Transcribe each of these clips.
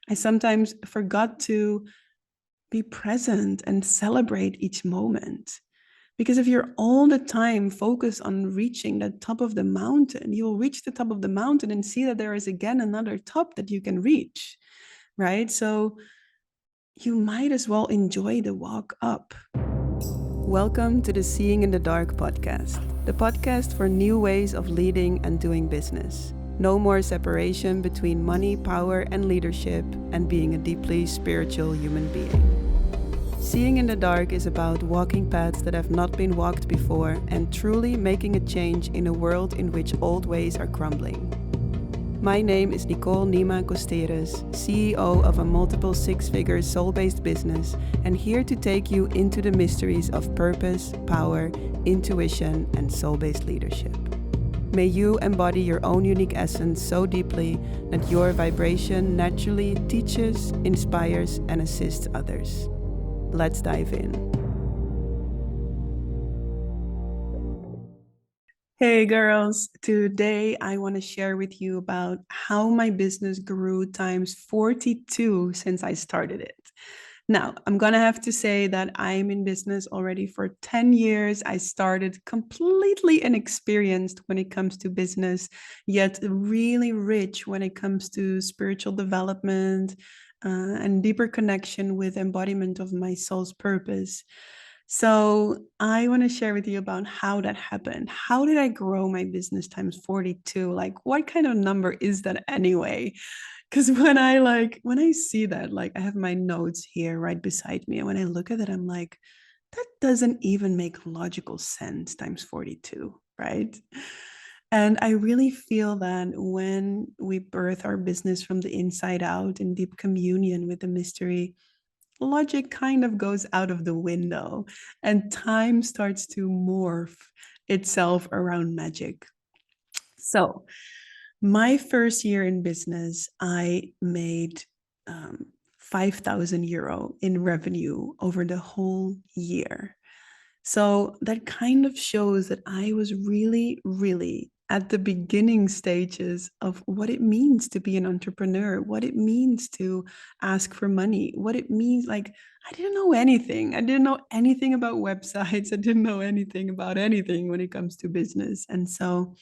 I sometimes forgot to be present and celebrate each moment. Because if you're all the time focused on reaching the top of the mountain, you'll reach the top of the mountain and see that there is again another top that you can reach, right? So you might as well enjoy the walk up. Welcome to the Seeing in the Dark podcast, the podcast for new ways of leading and doing business. No more separation between money, power, and leadership, and being a deeply spiritual human being. Seeing in the Dark is about walking paths that have not been walked before and truly making a change in a world in which old ways are crumbling. My name is Nicole Nima Costeres, CEO of a multiple six-figure soul-based business, and here to take you into the mysteries of purpose, power, intuition, and soul-based leadership. May you embody your own unique essence so deeply that your vibration naturally teaches, inspires, and assists others. Let's dive in. Hey girls, today I want to share with you about how my business grew times 42 since I started it. Now, I'm going to have to say that I'm in business already for 10 years. I started completely inexperienced when it comes to business, yet really rich when it comes to spiritual development and deeper connection with embodiment of my soul's purpose. So I want to share with you about how that happened. How did I grow my business times 42? Like, what kind of number is that anyway? Because when I see that, like I have my notes here right beside me, and when I look at it, I'm like, that doesn't even make logical sense times 42, right? And I really feel that when we birth our business from the inside out in deep communion with the mystery, logic kind of goes out of the window and time starts to morph itself around magic. So, my first year in business, I made 5,000 euro in revenue over the whole year. So that kind of shows that I was really, really at the beginning stages of what it means to be an entrepreneur, what it means to ask for money, what it means. Like, I didn't know anything. I didn't know anything about websites. I didn't know anything about anything when it comes to business. And so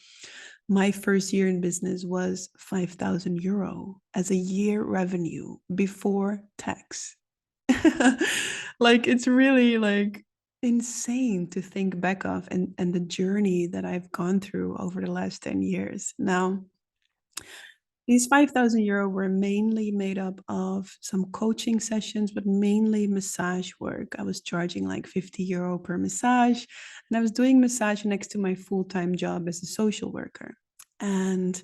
my first year in business was 5,000 euro as a year revenue before tax. Like, it's really like insane to think back of and the journey that I've gone through over the last 10 years. Now, these 5,000 euro were mainly made up of some coaching sessions, but mainly massage work. I was charging like 50 euro per massage, and I was doing massage next to my full-time job as a social worker. And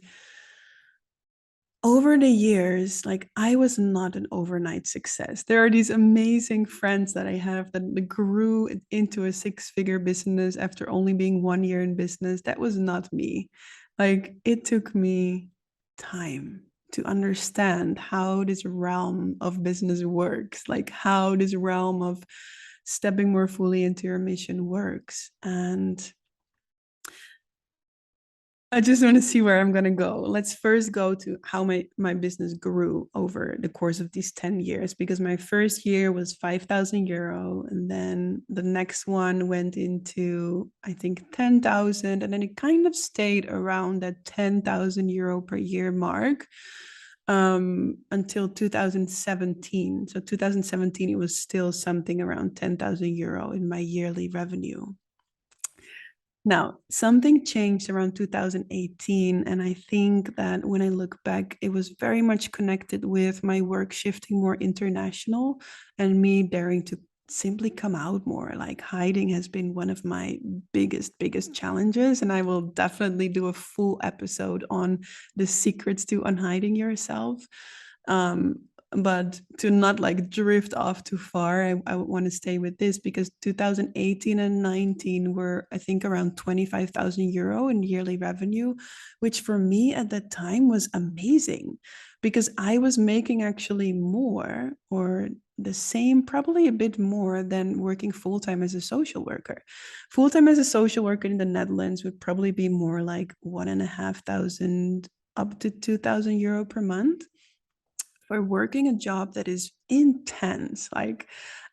over the years, like I was not an overnight success. There are these amazing friends that I have that grew into a six-figure business after only being 1 year in business. That was not me. Like it took me time to understand how this realm of business works, like how this realm of stepping more fully into your mission works. And I just want to see where I'm going to go. Let's first go to how my business grew over the course of these 10 years, because my first year was 5,000 euro. And then the next one went into, I think, 10,000. And then it kind of stayed around that 10,000 euro per year mark until 2017. So 2017, it was still something around 10,000 euro in my yearly revenue. Now, something changed around 2018, and I think that when I look back, it was very much connected with my work shifting more international and me daring to simply come out more. Like hiding has been one of my biggest challenges, and I will definitely do a full episode on the secrets to unhiding yourself. But to not like drift off too far, I want to stay with this because 2018 and 19 were, I think, around 25,000 euro in yearly revenue, which for me at that time was amazing because I was making actually more or the same, probably a bit more than working full-time as a social worker. Full-time as a social worker in the Netherlands would probably be more like 1,500 up to 2,000 euro per month. for working a job that is intense. Like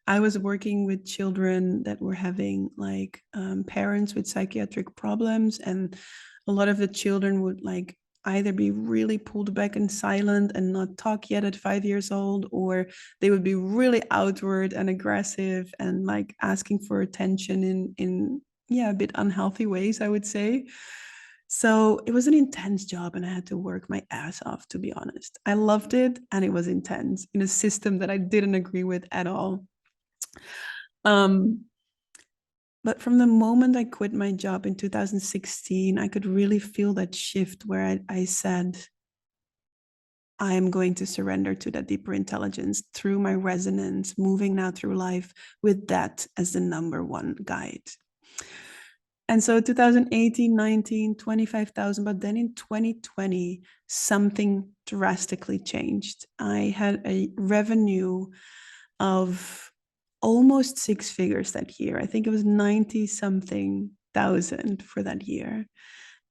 I was working with children that were having like parents with psychiatric problems, and a lot of the children would like either be really pulled back and silent and not talk yet at 5 years old, or they would be really outward and aggressive and like asking for attention in yeah, a bit unhealthy ways, I would say. So it was an intense job and I had to work my ass off, to be honest. I loved it and it was intense in a system that I didn't agree with at all. Um, but from the moment I quit my job in 2016, I could really feel that shift where I said, I am going to surrender to that deeper intelligence through my resonance, moving now through life with that as the number one guide. And so 2018, 19, 25,000, but then in 2020, something drastically changed. I had a revenue of almost six figures that year. I think it was 90 something thousand for that year.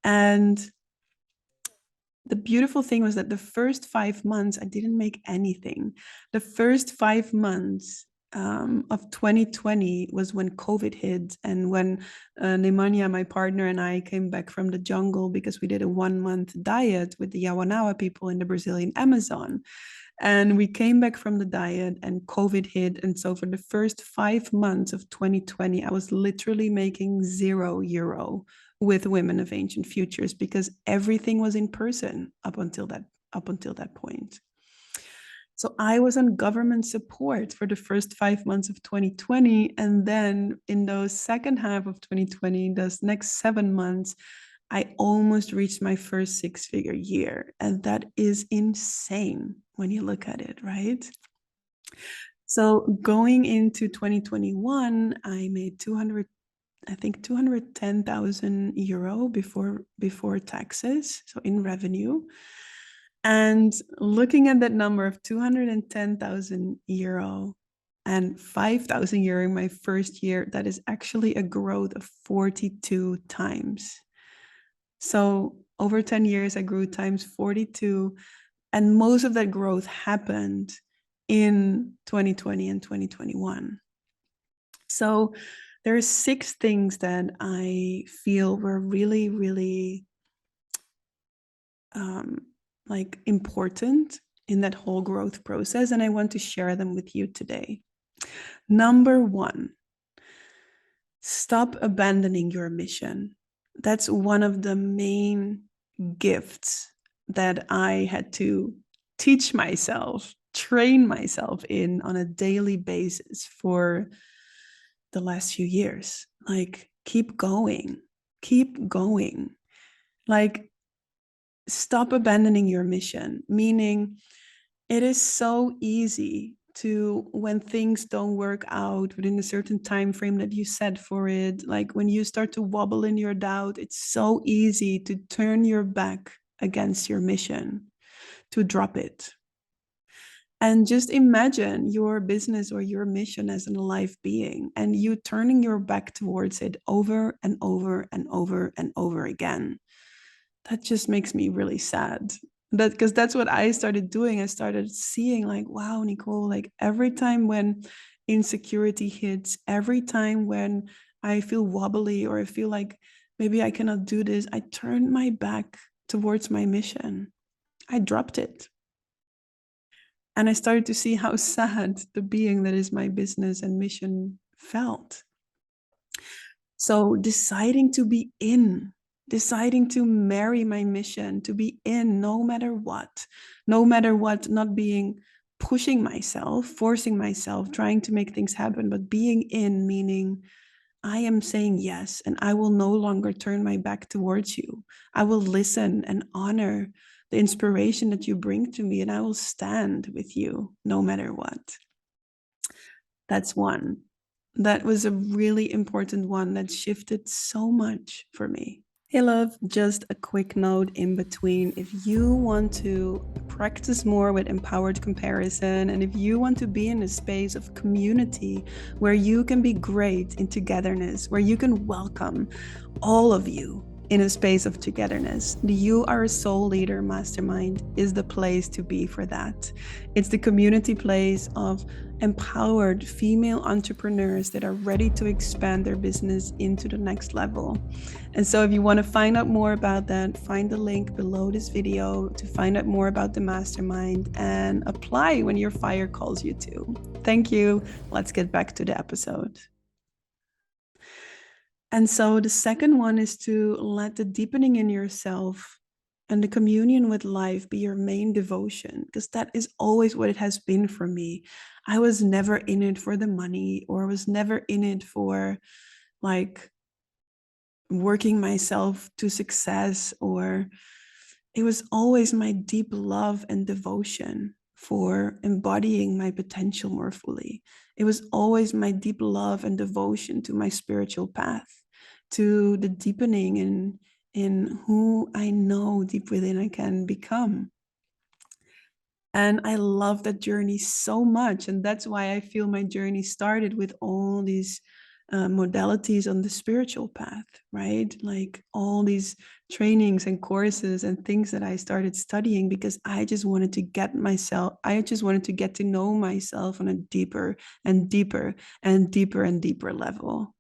And the beautiful thing was that the first 5 months, I didn't make anything. The first 5 months of 2020 was when COVID hit, and when Nemanja, my partner, and I came back from the jungle because we did a 1 month diet with the Yawanawa people in the Brazilian Amazon. And we came back from the diet and COVID hit. And so for the first 5 months of 2020, I was literally making €0 with Women of Ancient Futures because everything was in person up until that point. So I was on government support for the first 5 months of 2020. And then in those second half of 2020, those next 7 months, I almost reached my first six-figure year. And that is insane when you look at it, right? So going into 2021, I made 210,000 euro before taxes, so in revenue. And looking at that number of 210,000 euro and 5,000 euro in my first year, that is actually a growth of 42 times. So over 10 years, I grew times 42. And most of that growth happened in 2020 and 2021. So there are 6 things that I feel were really, really like important in that whole growth process. And I want to share them with you today. Number 1, stop abandoning your mission. That's one of the main gifts that I had to teach myself, train myself in on a daily basis for the last few years. Like, keep going. Like, stop abandoning your mission, meaning it is so easy to, when things don't work out within a certain time frame that you set for it, like when you start to wobble in your doubt, it's so easy to turn your back against your mission, to drop it. And just imagine your business or your mission as an alive being, and you turning your back towards it over and over and over and over again. That just makes me really sad. Because that's what I started doing. I started seeing like, wow, Nicole, like every time when insecurity hits, every time when I feel wobbly or I feel like maybe I cannot do this, I turned my back towards my mission. I dropped it. And I started to see how sad the being that is my business and mission felt. So deciding to be in, deciding to marry my mission, to be in no matter what, not being pushing myself, forcing myself, trying to make things happen, but being in, meaning I am saying yes, and I will no longer turn my back towards you. I will listen and honor the inspiration that you bring to me, and I will stand with you no matter what. That's one. That was a really important one that shifted so much for me. Hey love, just a quick note in between. If you want to practice more with empowered comparison, and if you want to be in a space of community where you can be great in togetherness, where you can welcome all of you, in a space of togetherness. The You Are a Soul Leader Mastermind is the place to be for that. It's the community place of empowered female entrepreneurs that are ready to expand their business into the next level. And so if you want to find out more about that, find the link below this video to find out more about the mastermind and apply when your fire calls you to. Thank you. Let's get back to the episode. And so the second one is to let the deepening in yourself and the communion with life be your main devotion, because that is always what it has been for me. I was never in it for the money, or was never in it for like working myself to success, or it was always my deep love and devotion for embodying my potential more fully. It was always my deep love and devotion to my spiritual path, to the deepening in who I know deep within I can become. And I love that journey so much. And that's why I feel my journey started with all these modalities on the spiritual path, right? Like all these trainings and courses and things that I started studying, because I just wanted to get to know myself on a deeper and deeper and deeper and deeper level.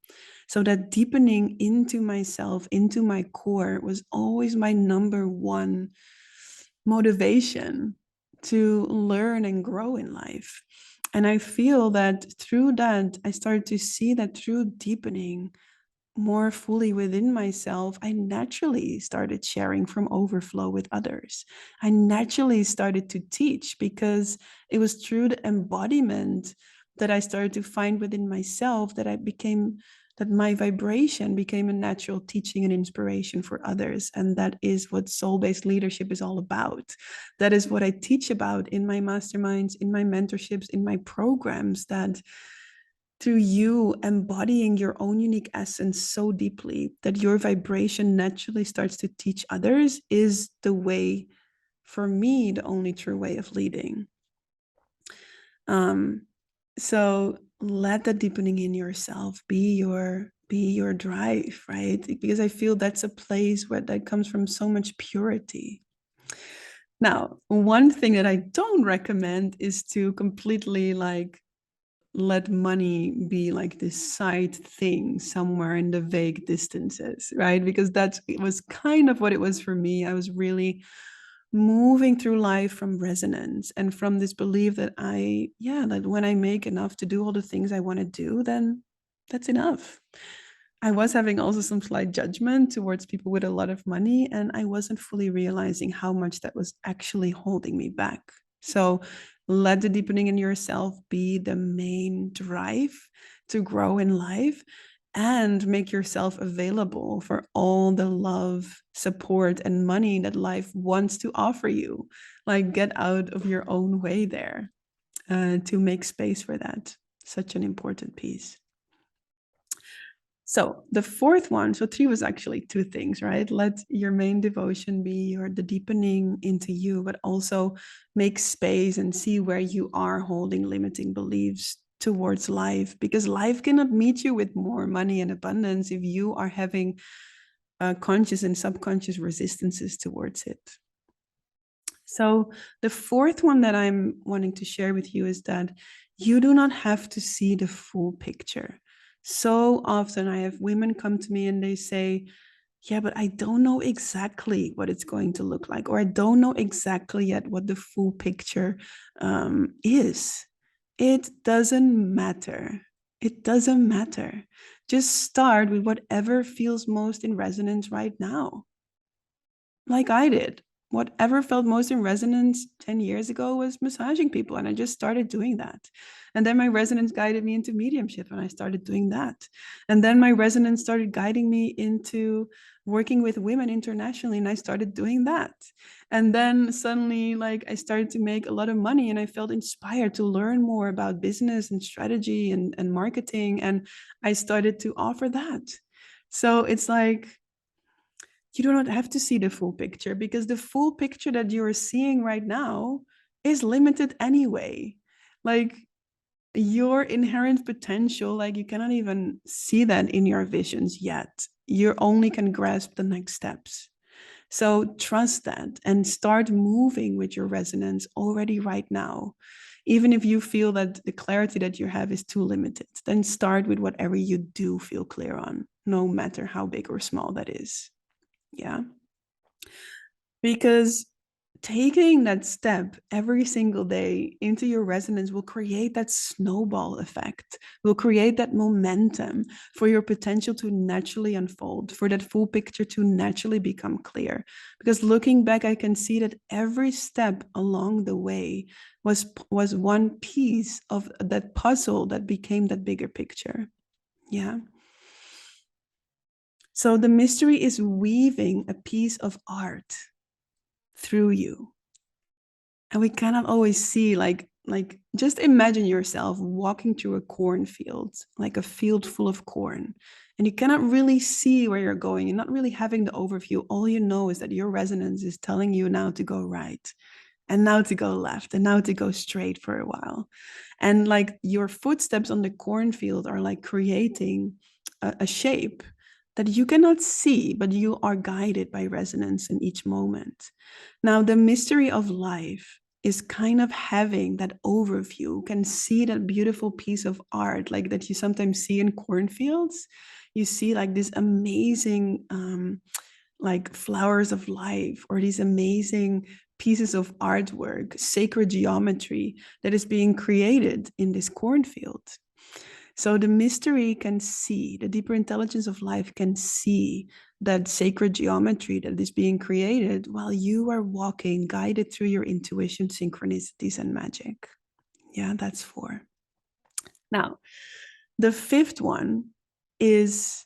So that deepening into myself, into my core, was always my number one motivation to learn and grow in life. And I feel that through that, I started to see that through deepening more fully within myself, I naturally started sharing from overflow with others. I naturally started to teach, because it was through the embodiment that I started to find within myself that my vibration became a natural teaching and inspiration for others. And that is what soul-based leadership is all about. That is what I teach about in my masterminds, in my mentorships, in my programs, that through you embodying your own unique essence so deeply that your vibration naturally starts to teach others is the way, for me, the only true way of leading. So let the deepening in yourself be your drive, right? Because I feel that's a place where that comes from so much purity. Now, one thing that I don't recommend is to completely like let money be like this side thing somewhere in the vague distances, right? Because it was kind of what it was for me. I was really moving through life from resonance and from this belief that that when I make enough to do all the things I want to do, then that's enough. I was having also some slight judgment towards people with a lot of money, and I wasn't fully realizing how much that was actually holding me back. So let the deepening in yourself be the main drive to grow in life, and make yourself available for all the love, support, and money that life wants to offer you. Like, get out of your own way there to make space for that. Such an important piece. So the fourth one, so three was actually two things, right? Let your main devotion be the deepening into you, but also make space and see where you are holding limiting beliefs towards life, because life cannot meet you with more money and abundance if you are having conscious and subconscious resistances towards it. So the fourth one that I'm wanting to share with you is that you do not have to see the full picture. So often I have women come to me and they say, yeah, but I don't know exactly what it's going to look like, or I don't know exactly yet what the full picture is. It doesn't matter. It doesn't matter. Just start with whatever feels most in resonance right now. Like I did. Whatever felt most in resonance 10 years ago was massaging people. And I just started doing that. And then my resonance guided me into mediumship, and I started doing that. And then my resonance started guiding me into working with women internationally, and I started doing that. And then suddenly, like, I started to make a lot of money, and I felt inspired to learn more about business and strategy and marketing. And I started to offer that. So it's like, you do not have to see the full picture, because the full picture that you're seeing right now is limited anyway. Like, your inherent potential, like you cannot even see that in your visions yet. You only can grasp the next steps. So trust that and start moving with your resonance already right now. Even if you feel that the clarity that you have is too limited, then start with whatever you do feel clear on, no matter how big or small that is. Yeah. Because taking that step every single day into your resonance will create that snowball effect, will create that momentum for your potential to naturally unfold, for that full picture to naturally become clear. Because looking back, I can see that every step along the way was one piece of that puzzle that became that bigger picture. Yeah. So the mystery is weaving a piece of art through you. And we cannot always see, like just imagine yourself walking through a cornfield, like a field full of corn, and you cannot really see where you're going. You're not really having the overview. All you know is that your resonance is telling you now to go right, and now to go left, and now to go straight for a while. And like your footsteps on the cornfield are like creating a shape that you cannot see, but you are guided by resonance in each moment. Now, the mystery of life is kind of having that overview, can see that beautiful piece of art like that you sometimes see in cornfields. You see like this amazing like flowers of life, or these amazing pieces of artwork, sacred geometry that is being created in this cornfield. So the mystery can see, the deeper intelligence of life can see that sacred geometry that is being created while you are walking, guided through your intuition, synchronicities, and magic. Yeah, that's 4. Now, the 5th one is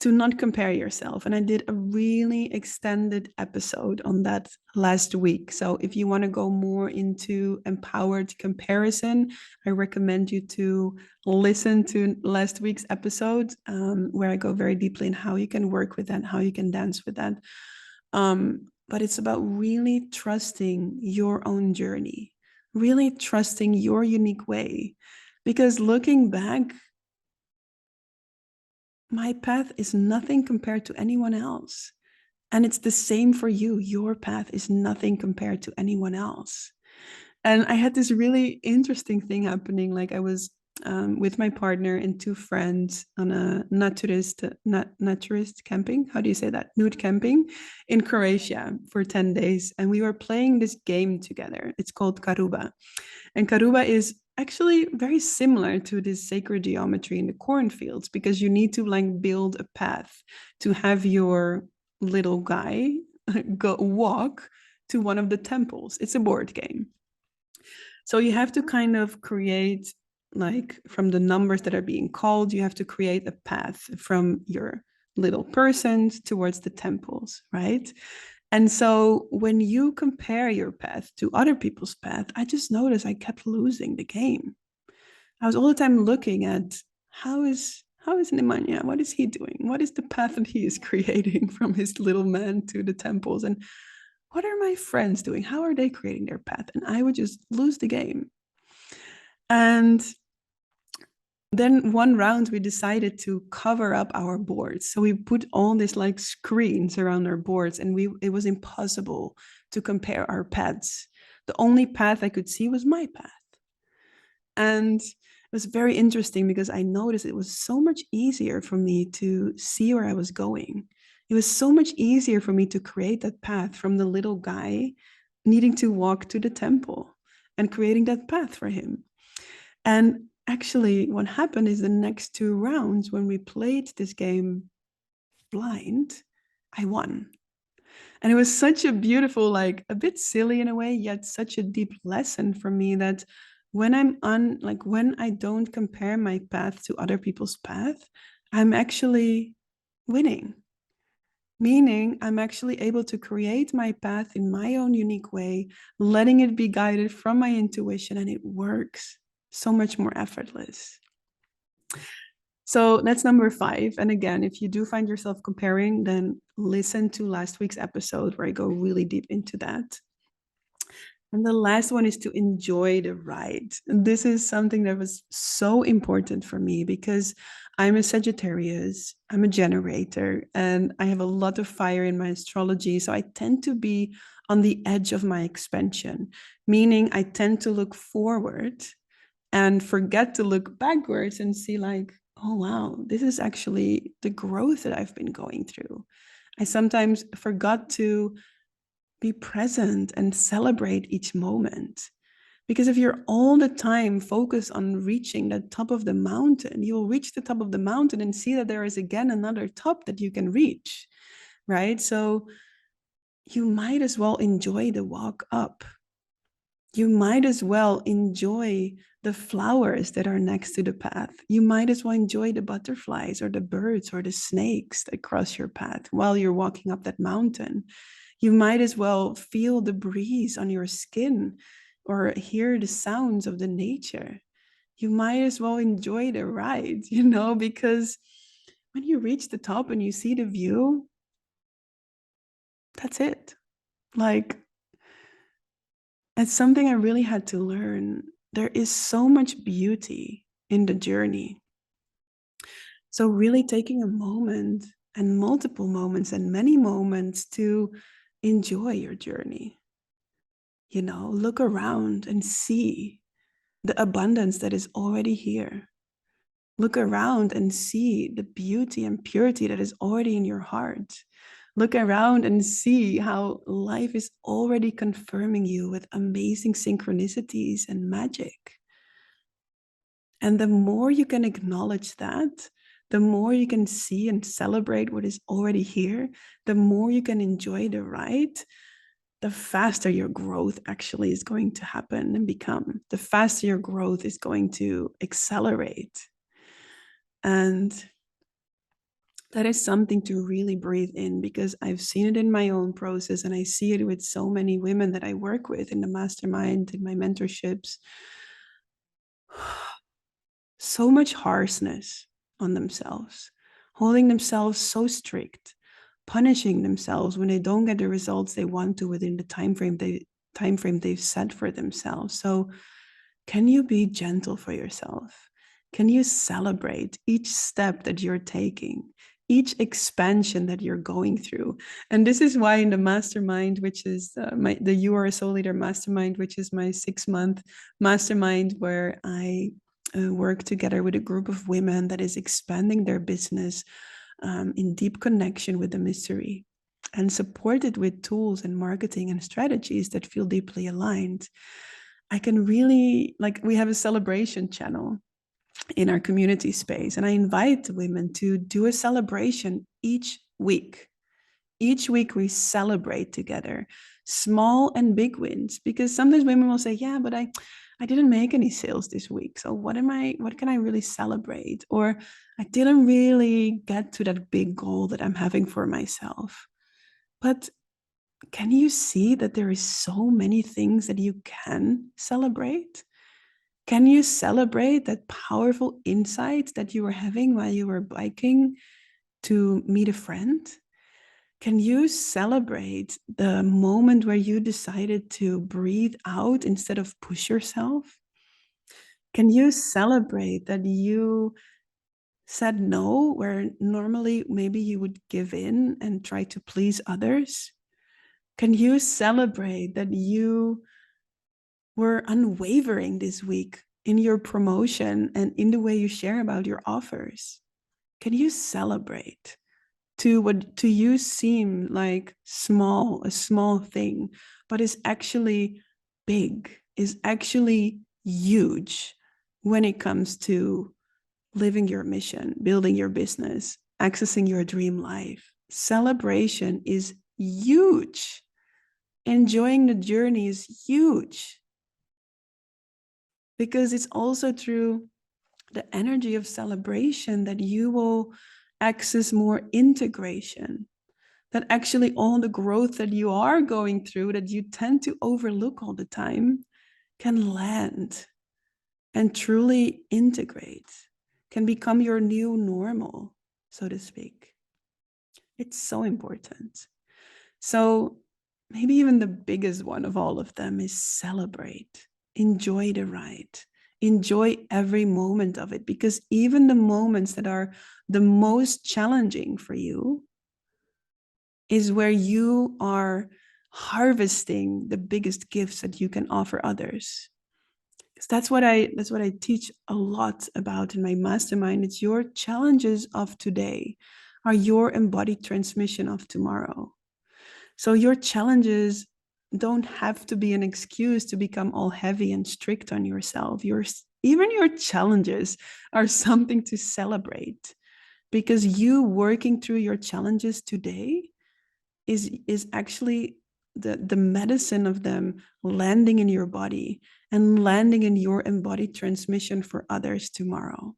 to not compare yourself. And I did a really extended episode on that last week. So if you want to go more into empowered comparison, I recommend you to listen to last week's episode, where I go very deeply in how you can work with that, how you can dance with that. But it's about really trusting your own journey, really trusting your unique way. Because looking back, my path is nothing compared to anyone else. And it's the same for you. Your path is nothing compared to anyone else. And I had this really interesting thing happening. Like I was with my partner and 2 friends on a naturist camping. How do you say that? Nude camping in Croatia for 10 days. And we were playing this game together. It's called Karuba. And Karuba is actually very similar to this sacred geometry in the cornfields, because you need to like build a path to have your little guy go walk to one of the temples. It's a board game. So you have to kind of create, like from the numbers that are being called, you have to create a path from your little persons towards the temples, right? And so when you compare your path to other people's path, I just noticed I kept losing the game. I was all the time looking at how is Nemanja? What is he doing? What is the path that he is creating from his little man to the temples? And what are my friends doing? How are they creating their path? And I would just lose the game. And then one round we decided to cover up our boards. So we put all these like screens around our boards, and it was impossible to compare our paths. The only path I could see was my path. And it was very interesting because I noticed it was so much easier for me to see where I was going. It was so much easier for me to create that path from the little guy needing to walk to the temple and creating that path for him. And actually, what happened is the next 2 rounds, when we played this game blind, I won. And it was such a beautiful, like a bit silly in a way, yet such a deep lesson for me that when I don't compare my path to other people's path, I'm actually winning. Meaning I'm actually able to create my path in my own unique way, letting it be guided from my intuition, and it works so much more effortless. So that's number 5. And again, if you do find yourself comparing, then listen to last week's episode where I go really deep into that. And the last one is to enjoy the ride. And this is something that was so important for me because I'm a Sagittarius, I'm a generator, and I have a lot of fire in my astrology. So I tend to be on the edge of my expansion, meaning I tend to look forward and forget to look backwards and see, like, oh, wow, this is actually the growth that I've been going through. I sometimes forgot to be present and celebrate each moment. Because if you're all the time focused on reaching the top of the mountain, you will reach the top of the mountain and see that there is again another top that you can reach, right? So you might as well enjoy the walk up. You might as well enjoy the flowers that are next to the path. You might as well enjoy the butterflies or the birds or the snakes that cross your path while you're walking up that mountain. You might as well feel the breeze on your skin or hear the sounds of the nature. You might as well enjoy the ride, because when you reach the top and you see the view, that's it. Like, it's something I really had to learn. There is so much beauty in the journey. So, really taking a moment and multiple moments and many moments to enjoy your journey. Look around and see the abundance that is already here. Look around and see the beauty and purity that is already in your heart. Look around and see how life is already confirming you with amazing synchronicities and magic. And the more you can acknowledge that, the more you can see and celebrate what is already here, the more you can enjoy the ride, the faster your growth actually is going to happen and become. The faster your growth is going to accelerate. And that is something to really breathe in, because I've seen it in my own process and I see it with so many women that I work with in the mastermind, in my mentorships. So much harshness on themselves, holding themselves so strict, punishing themselves when they don't get the results they want to within the time frame they've set for themselves. So can you be gentle for yourself? Can you celebrate each step that you're taking, each expansion that you're going through? And this is why in the mastermind, which is the You Are a Soul Leader Mastermind, which is my 6-month mastermind where I work together with a group of women that is expanding their business in deep connection with the mystery, and supported with tools and marketing and strategies that feel deeply aligned. I can really, like, we have a celebration channel in our community space, and I invite women to do a celebration each week. Each week we celebrate together, small and big wins, because sometimes women will say, yeah, but I didn't make any sales this week. So what can I really celebrate? Or I didn't really get to that big goal that I'm having for myself. But can you see that there is so many things that you can celebrate? Can you celebrate that powerful insight that you were having while you were biking to meet a friend? Can you celebrate the moment where you decided to breathe out instead of push yourself? Can you celebrate that you said no, where normally maybe you would give in and try to please others? Can you celebrate that you were unwavering this week in your promotion and in the way you share about your offers? Can you celebrate to what to you seem like a small thing, but is actually big, is actually huge when it comes to living your mission, building your business, accessing your dream life? Celebration is huge. Enjoying the journey is huge, because it's also through the energy of celebration that you will access more integration, that actually all the growth that you are going through that you tend to overlook all the time can land and truly integrate, can become your new normal, so to speak. It's so important. So maybe even the biggest one of all of them, is celebrate. Enjoy the ride. Enjoy every moment of it, because even the moments that are the most challenging for you is where you are harvesting the biggest gifts that you can offer others. Because that's what I teach a lot about in my mastermind. It's your challenges of today are your embodied transmission of tomorrow. So your challenges don't have to be an excuse to become all heavy and strict on yourself. Even your challenges are something to celebrate, because you working through your challenges today is actually the medicine of them landing in your body and landing in your embodied transmission for others tomorrow.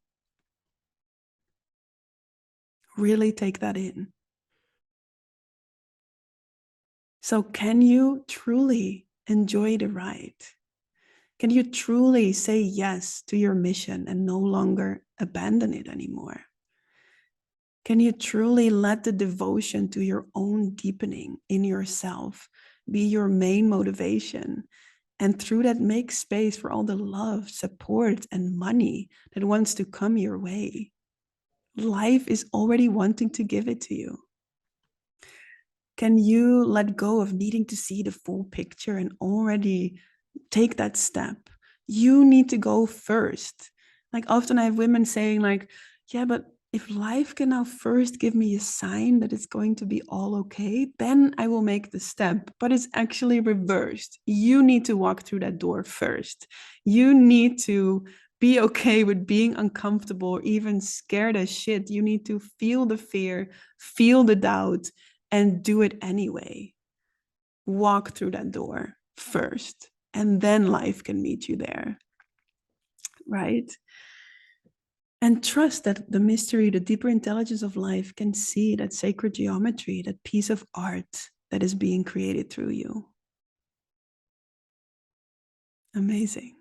Really take that in. So can you truly enjoy the ride? Can you truly say yes to your mission and no longer abandon it anymore? Can you truly let the devotion to your own deepening in yourself be your main motivation? And through that, make space for all the love, support, and money that wants to come your way. Life is already wanting to give it to you. Can you let go of needing to see the full picture and already take that step? You need to go first. Like often I have women saying like, yeah, but if life can now first give me a sign that it's going to be all okay, then I will make the step. But it's actually reversed. You need to walk through that door first. You need to be okay with being uncomfortable or even scared as shit. You need to feel the fear, feel the doubt, and do it anyway. Walk through that door first, and then life can meet you there, right? And trust that the mystery, the deeper intelligence of life can see that sacred geometry, that piece of art that is being created through you. Amazing.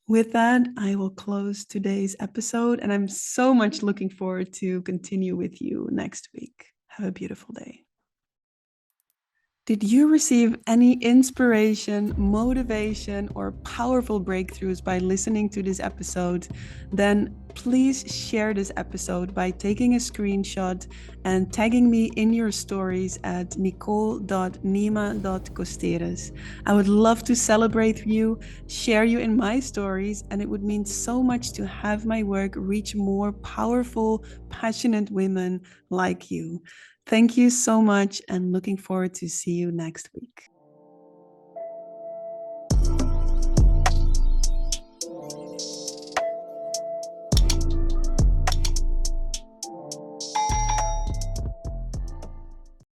With that, I will close today's episode, and I'm so much looking forward to continue with you next week. Have a beautiful day. Did you receive any inspiration, motivation, or powerful breakthroughs by listening to this episode? Then please share this episode by taking a screenshot and tagging me in your stories at nicole.nima.costeres. I would love to celebrate you, share you in my stories, and it would mean so much to have my work reach more powerful, passionate women like you. Thank you so much, and looking forward to see you next week.